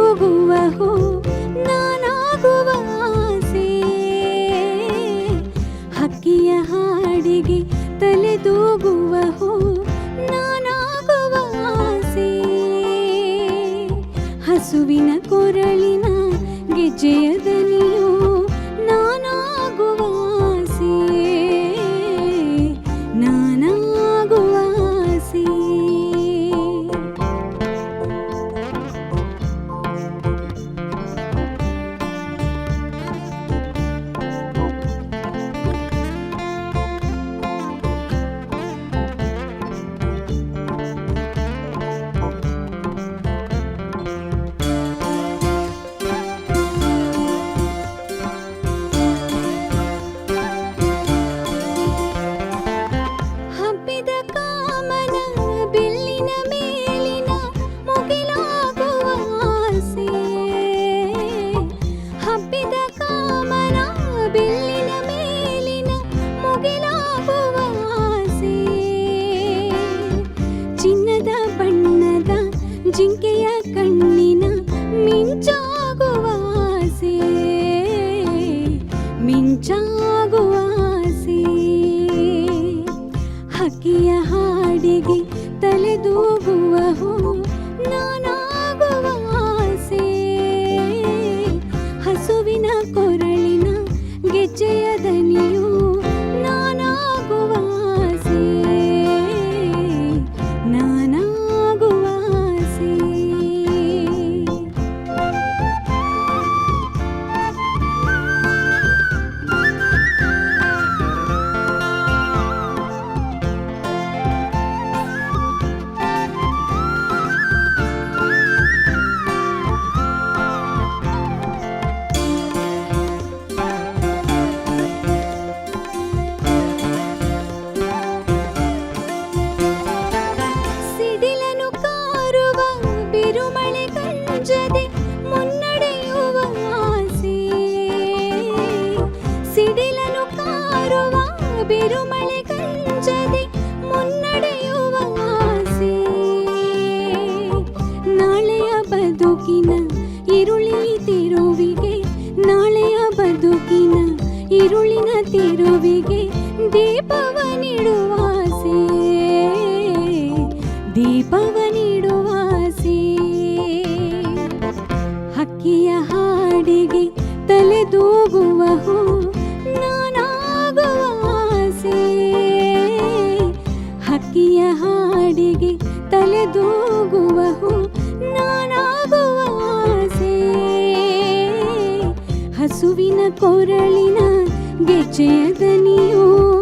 ತೂಗುವ ಹೋ ನಾನಾಗುವ ಆಸೆ. ಹಕ್ಕಿಯ ಹಾಡಿಗೆ ತಲೆದೂಗುವ ಹೋ ನಾನಾಗುವ ಆಸೆ. ಹಸುವಿನ ಕೊರಳಿನ ಗೆಜ್ಜೆಯ ದನಿಯೋ ನಾನಾಗುವ ಆಸೆ. ನಾನಾಗುವ ಆಸೆ. ಚಿನ್ನದ ಬಣ್ಣದ ಜಿಂಕೆಯ ಕಣ್ಣಿನ ಮಿಂಚಾಗುವ ಆಸೆ. ಮಿಂಚಾಗುವ ಆಸೆ. ಹಕ್ಕಿಯ ಹಾಡಿಗೆ ತಲೆದೂಗುವ ಹೋ ನಾನಾಗುವ ಆಸೆ. ಹಸುವಿನ ಕೊರಳಿನ ಗೆಜ್ಜೆಯ ದನಿಯು ನಾನಾಗುವ ಆಸೆ. ನಾನಾಗುವ ಆಸೆ. ಮುನ್ನಡೆಯುವ ಆಸೆ. ಸಿಡಿಲನು ಕಾರುವ ಬಿರುಮಳೆ ಗಂಜದೆ ಮುನ್ನಡೆಯುವ ಆಸೆ. ನಾಳೆಯ ಬದುಕಿನ ಇರುಳಿನ ತಿರುವಿಗೆ ನಾಳೆಯ ಬದುಕಿನ ಇರುಳಿನ ತಿರುವಿಗೆ ದೀಪವ ನೀಡುವ ಆಸೆ. ದೀಪವ ನೀಡುವ ಆಸೆ. ಹಕ್ಕಿಯ ಹಾಡಿಗೆ ತಲೆದೂಗುವ ಹೋ ನಾನಾಗುವ ಆಸೆ. ಹಕ್ಕಿಯ ಹಾಡಿಗೆ ತಲೆದೂಗುವ ಹೋ ನಾನಾಗುವ ಆಸೆ. ಹಸುವಿನ ಕೊರಳಿನ ಗೆಜ್ಜೆಯ ದನಿಯೋ